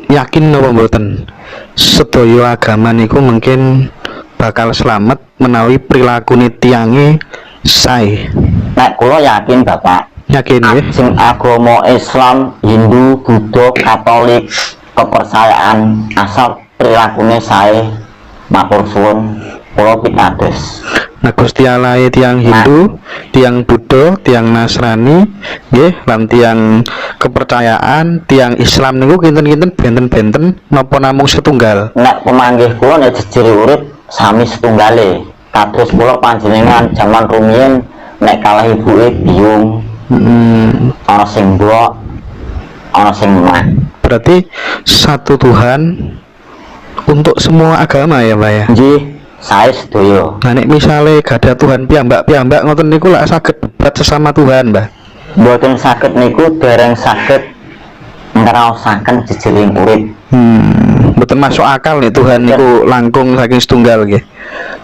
Yakin napa mboten sedaya agama niku mungkin bakal selamat menawi prilakune tiange sae? Nek kula yakin Bapak. Yakin nggih. Sing agama Islam, Hindu, Buddha, Katolik, kepercayaan asal prilakune sae matur suwun kula pitados. Nah Gusti Allah tiang Hindu, tiang Buddha, tiang Nasrani, nggih, lan tiang kepercayaan, tiang Islam niku kinten-kinten benten-benten napa namung setunggal? Nek pemanggih kula nek jejere urip sami setunggale. Kados kula panjenengan jaman rumiyin nek kalah ibuke biung. Ana sing mbok, ana sing mak. Berarti satu Tuhan untuk semua agama ya, Pak ya? Nggih. Saya setuju. Nah, nek misale gada Tuhan piyambak ngoten niku lak saged debat sesama Tuhan, Mbah. Mboten saged niku dereng saged ngraosaken jejering urip. Mboten masuk akal nih Tuhan niku langkung saking setunggal nggih.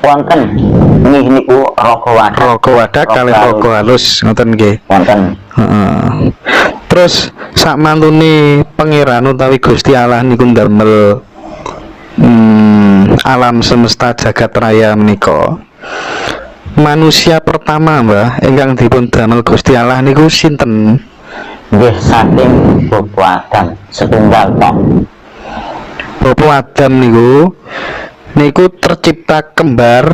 Wonten nggih niku raga wadak kalih raga halus ngoten nggih. Wonten. Heeh. Terus sak mantune pangeran utawi Gusti Allah niku ndamel alam semesta jagat raya menika. Manusia pertama, Mbah, ingkang dipun damel Gusti Allah niku sinten? Nggih saking Bapak Adam setunggal tok. Bapak Adam niku tercipta kembar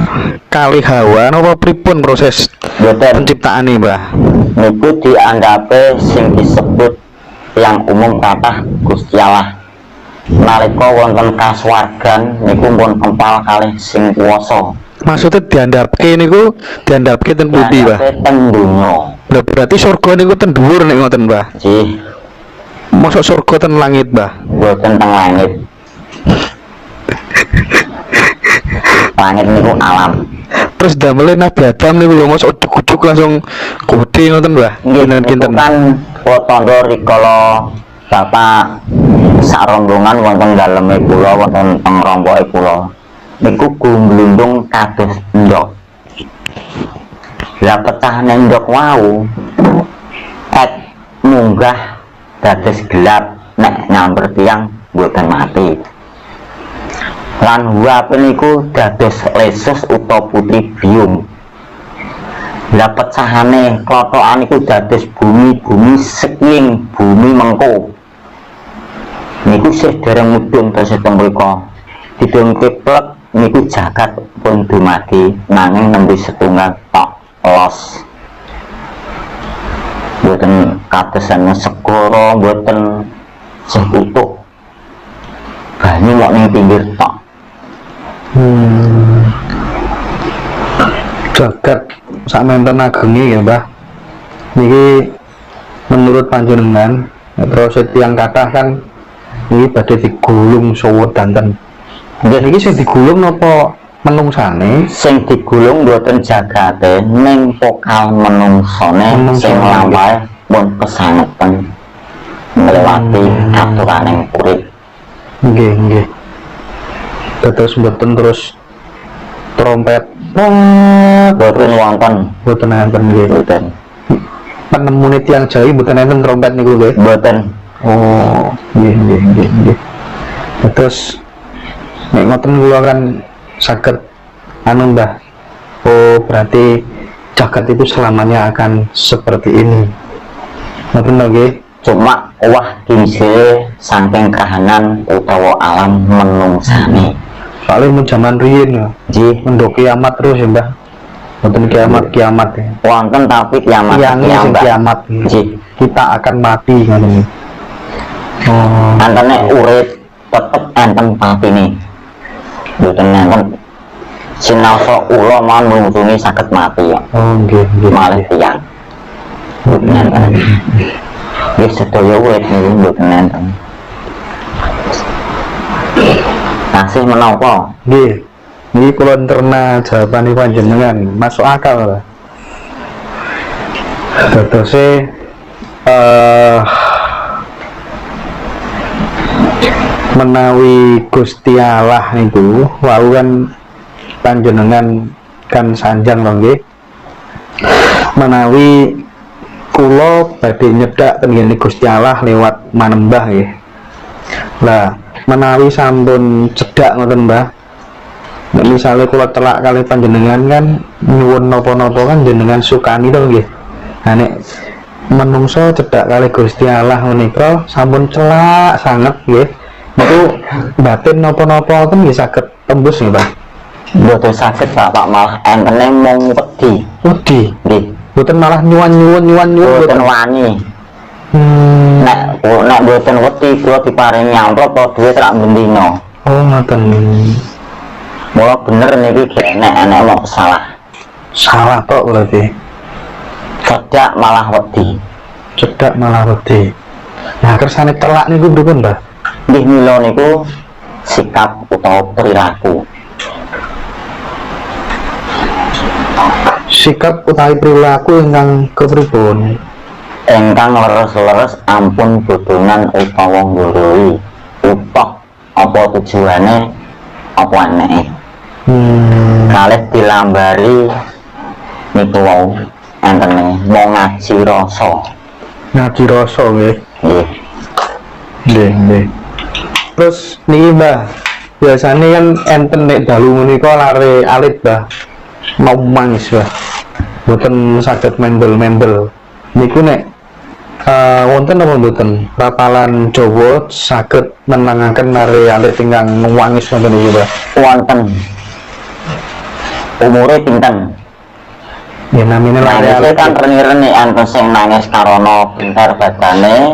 kalih Hawa napa pripun proses penciptaane, Mbah? Niku dianggape sing disebut yang umum kathah Gusti Allah. Nalika wonten kasuwargan niku pun kempal kalih sing kuwasa. Maksudnya diandhapke niku diandhapke ten pundi, Mbah? Ten donya. Lah berarti surga niku ten dhuwur nek ngoten, Mbah? Nggih. Mosok surga ten langit, Mbah? Boten teng langit. Langit niku alam. Terus damele Nabi Adam niku lho mosok ujug-ujug langsung gede ngoten, Mbah? Kinten-kinten kan potondor rikala Bapak sak rombongan wonten daleme kula wonten teng rompoke kula niku gumblundung kados endhog. Lah pecahane endhog wau munggah dados gelap nek nyamper tiyang boten mati. Lan uape niku dados lesus utawa putri biung. Lah pecahane klothokan niku dados bumi seking bumi mengko. Niku sih dereng mudhun tesih teng mriku. Didung keplek niku jagat pun dumadi nanging nembe setunggal tok los. Boten katesan segara, boten sing utuh. Banyu mok ning pinggir tok. Jagat sakmenten agenge ya, Mbah. Niki menurut panjenengan proses tiyang kathah kan ini badhe digulung sawa danten. Nggih niki sing digulung napa menungsane? Sing digulung mboten jagate ning pokal menungsane sing lampahe pun kesaneten nglewati aturaning urip. Nggih. Terus mboten terus trompet. Mboten wonten nggih. Mboten. Penemune tiyang Jawi mboten enten trompet niku nggih. Mboten. Oh, nggih. Terus nek ngoten kula kan saged anu, Mbah. Oh, berarti jagat itu selamanya akan seperti ini. Ngoten nggih. Cuma wah kinse saking kahanan utawa alam menungsane. Soalnya mun jaman riyin ya. Nggih, mendok kiamat terus ya, Mbah. Mboten kiamat ya. Wonten tapi kiamat. Kiamat. Nggih. Kita akan mati ngoten. Oh, antene urip tetep enten patine. Mboten enten sinaosa ula mawon nglungsungi saged mati ya. Oh, nggih. Malih tiyang. Mboten enten. Wis sedaya urip niku mboten enten. Tasih menapa? Nggih. Niki kula terna jawabane panjenengan masuk akal lah. menawi Gusti Allah niku wau kan panjenengan kan sanjang lho nggih, menawi kula badhe nyedak ten ngene Gusti Allah lewat manembah nggih. Lah menawi sampun cedak ngoten Mbah, misalnya kula telak kali panjenengan kan nyuwun napa-napa kan jenengan sukani to nggih. Nah nek menungso cedak kali Gusti Allah menika sampun celak sanget nggih, niku batin napa-napa ten nggih saged tembus nggih Pak. Mboten saged Bapak, malah entene mung wedi. Wedi Nggih. mboten malah nyuwun Mboten wani. Nek mboten wedi kula diparingi amplop apa duit rak bendina. Oh ngoten. Mula bener niki enek mau salah Tok berarti. cedak malah wedi. Cedak malah wedi. Nah kersane telak niku pripun Mbah? Nggih mila niku sikap utawa perilaku. Sikap utawi perilaku ingkang kepripun? Engkang leres-leres ampun bodonan utawa nggoroi. Utoh apa tujuane apa aneke. Kalih dilambari niku wau entene mau ngaji rasa. Ngaji rasa nggih. Nggih. Nggih. Terus niki Mbah, biasanya kan enten nek dalu menika lare alit Mbah. Mau mangis Mbah. Mboten saged mendel-mendel. Niku nek wonten apa mboten rapalan Jawa saged menangaken lare alit ingkang nuwangis ngoten iki Mbah. Wonten. Umure pinten? Ya namine lare Nangis alit kan reni-reni, enten sing nangis karana pintar badane,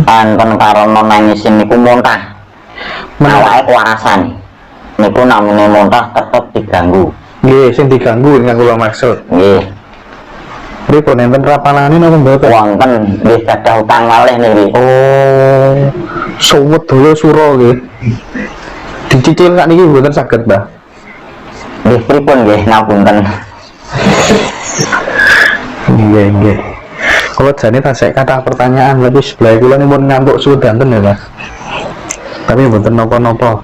enten karana nangis niku muntah. Awake kewarasan. Niku namine muntah tetep diganggu. Nggih, sing diganggu ingkang kula maksud. Nggih. Pripun enten rapalane napa mboten? Wonten nggih gadah utang malih niki. Oh, suwet dulu suro nggih. Dicicil sak niki mboten saged, Mbah. Nggih pripun nggih ngapunten. Nggih. Kalau jane tasik kathah pertanyaan tapi sebelah kula pun ngantuk suwedanten ya, Mas. Tapi mboten napa-napa.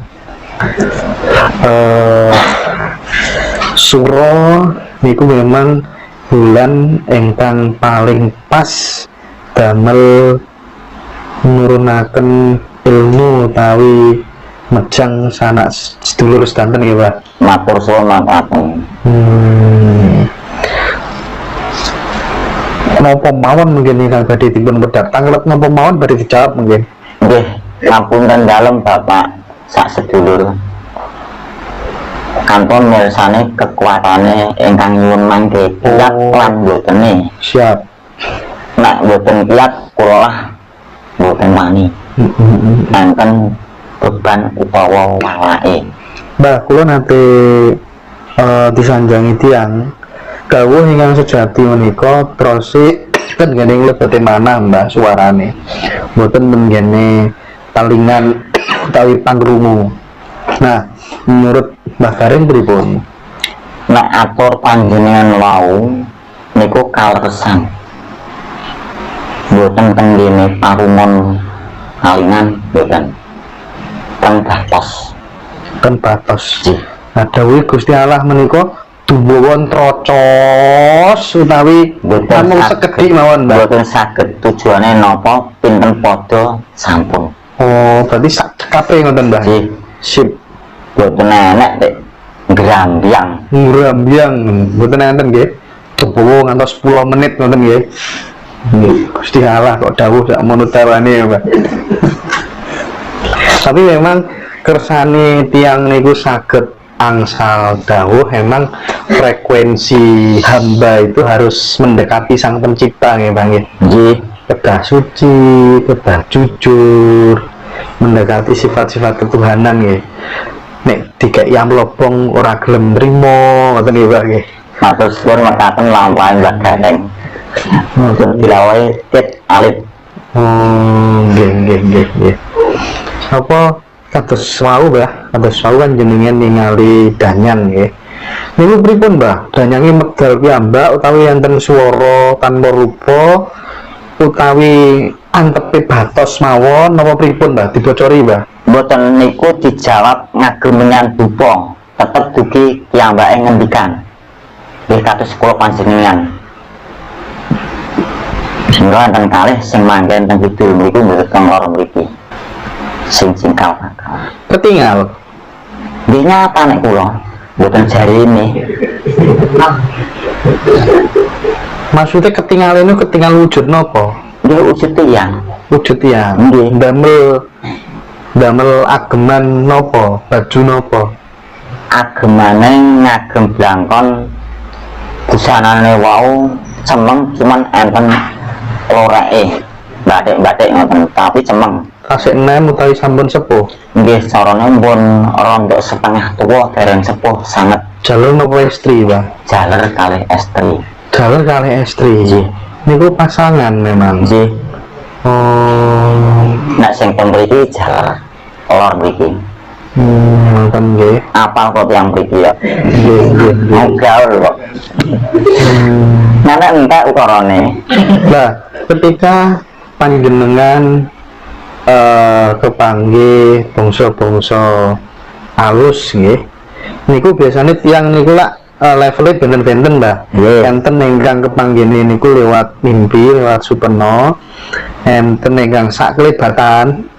Suro niku memang bulan ingkang paling pas damel nurunaken ilmu utawi mejang sanak sedulur sedanten nggih, Pak. Matur suwun makaten. Napa mawon mungkin ingkang badhe dipun wedhar tanglet napa mawon badhe dijawab mungkin. Nggih, ngapunten dalem Bapak sak sedulur. Kanton mirsane kekuatane ingkang nyuwun mangke kiat lan mbotene. Siap. Nek mboten kiat kula lah mboten wani. Enten beban utawa walake. Mbah, kula nate disanjangi tiang dawuh ingkang sejati menika trosi kan ngene lebete manah Mbah suarane. Mboten mengene talingan utawi pangrungu. Nah, menurut Mbah Karim pripun? Nek atur panjenengan wau niku kaleresan. Mboten tenggene parungon kalingan mboten. Teng batos. Ten batos. Nggih. Nah, dawuh Gusti Allah menika duwawon trocos utawi namung sekedhik mawon, Mbah. Mboten saged tujuane napa pinten padha sampun. Oh, berarti sak cekape ngoten, Mbah. Nggih. Sip. Mboten enek nek ngrambyang. Ngrambyang mboten enten nggih. Duwowo ngantos 10 menit ngoten nggih. Nggih, Gusti Allah kok dawuh sak mono tawane ya, Mbak. Tapi memang kersane tiang niku saged angsal dawuh, memang frekuensi hamba itu harus mendekati Sang Pencipta nggih, Bang nggih. Nggih. Kedah suci, kedah jujur, mendekati sifat-sifat ketuhanan nggih. Nek dikeki amplopong ora gelem nrimo ngoten nggih, Pak nggih. Matur suwun mekaten lampahan Mbak Gareng. Mboten dilawahi tit alit. Oh, nggih. Apa kados wau, Mbah? Kados wau kan jenengan ningali danyan nggih. Niku pripun, Mbah? Danyange medal piyambak utawi enten swara tanpa rupa utawi antepe batos mawon napa pripun, Mbah? Dibocori, Mbah. Mboten niku dijawab ngagem menyang dupa, tetep dugi piyambake ngendikan. Nggih kados kula panjenengan. Sehingga wonten kalih sing manggen teng kidul mriku mboten lor mriki. Sing cingkal bakal. Ketinggal. Nggih nyata nek kula, mboten jarine. Maksudnya ketinggal ini ketinggal wujud nopo? Nggih wujud tiyang. Wujud ya. Nggih. Damel ageman nopo? Baju nopo? Agemane ngagem blangkon busanane wau cemeng cuman enten loreke. Batik-batik ngoten tapi cemeng. Tasik enem utawi sampun sepuh. Nggih carane pun rondok setengah tua dereng sepuh sanget. Jalur nopo istri, Pak? Jaler kalih estri. Jalur kali istri. Nggih. Niku pasangan memang. Nggih. Oh. Nek sing ten mriki jaler lor mriki. Ngoten nggih. Apal kok yang mriki ya. Nggih, nggih, nggih. Gaul kok. Nek entek ukarane. Lah, ketika panjenengan kepanggih bangsa-bangsa alus nggih. Niku biasanya tiang niku lak levelnya benten-benten, Mbah. Nggih. Enten ingkang kepanggihne niku lewat mimpi, lewat supeno. Enten ingkang sak kelebatan.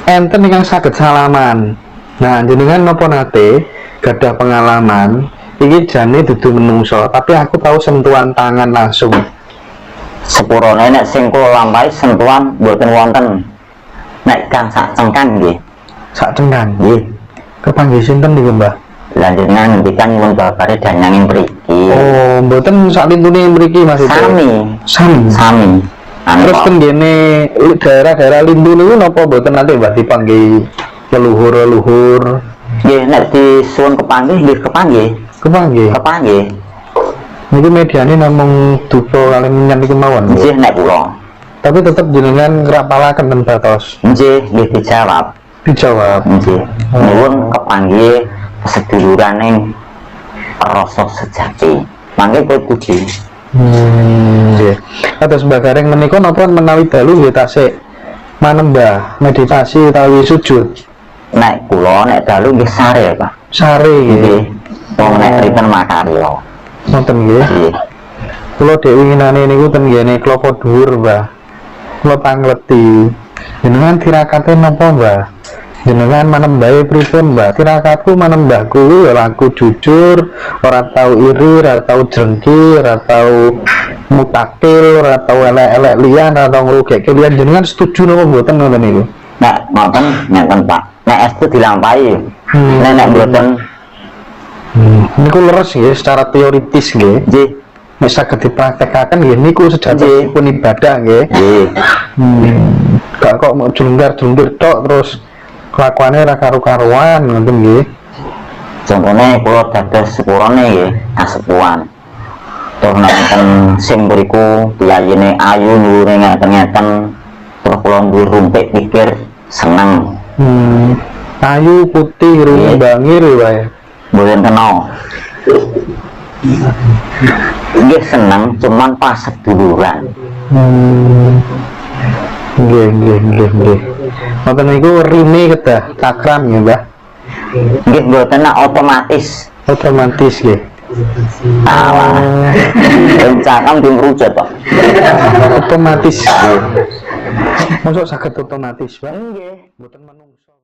Enten ingkang saged salaman. Nah, jenengan napa nate gadah pengalaman iki jane dudu menungso, tapi aku tahu sentuhan tangan langsung. Sepurane nek sing kula lampahi sentuhan mboten wonten. Nek kang sak cengkan nggih. Sak cengkan. Nggih. Kepanggih sinten niku, Mbah? Lanjutnya ngendikan nyuwun babare danyanging mriki. Oh, mboten sak lintune mriki Mas itu. Sami. Sami. Terus tenggene daerah-daerah lindu niku napa mboten nate Mbah dipanggih leluhur-leluhur? Nggih nek disuwun kepanggih nggih kepanggih. Kepanggih. Kepanggih. Niku mediane namung dupa kalian minyan niku mawon. Nggih nek kula. Tapi tetep jenengan ngrapalaken ten batos. Nggih nggih dijawab. Dijawab. Nggih. Nyuwun kepanggih seduluraning rasa sejati. Mangke kudu puji. Nggih. Atus Mbah Gareng menika napa menawi dalu nggih tasik manembah meditasi utawi sujud. Nek kula nek dalu nggih sare, Pak. Sare nggih. Nggih. Wong nek riten makarya. Ngoten nggih. Nggih. Kula dhewe winginane niku ten ngene klopo dhuwur, Mbah. Kula pangleti. Jenengan tirakate napa, Mbah? Jenengan manembahe pripun, Mbah? Tirakatku manembahku ya laku jujur, ora tau iri, ora tau jengki, ora tau mutakil, ora tau elek-elek liyan, ora tau ngrugeke liyan. Jenengan setuju napa mboten ngoten niku? Nek ngoten ngeten, Pak. Nek estu dilampahi. Nek mboten Niku leres nggih secara teoritis nggih. nggih. Nek saged dipraktekaken nggih niku sejatosipun ibadah nggih. Nggih. Gak kok mau jungkir tok terus kelakuannya ra karu-karuan ngoten nggih. Contohnya kula dados sepurane nggih, kasepuhan. Terus nonton sing mriku piyayine ayu nure ngeten-ngeten. Terus kula nduwe rumpik pikir seneng. Ayu putih rumbangir wae. Mboten kena. Nggih seneng cuman pas seduluran. Nggih. Ngoten niku rine kedah cakram nggih, Mbah. Nggih mboten otomatis. Otomatis nggih. Alah. Cakram dimrujut kok. Otomatis. Masuk saged otomatis, Mbah. Nggih, mboten menungso.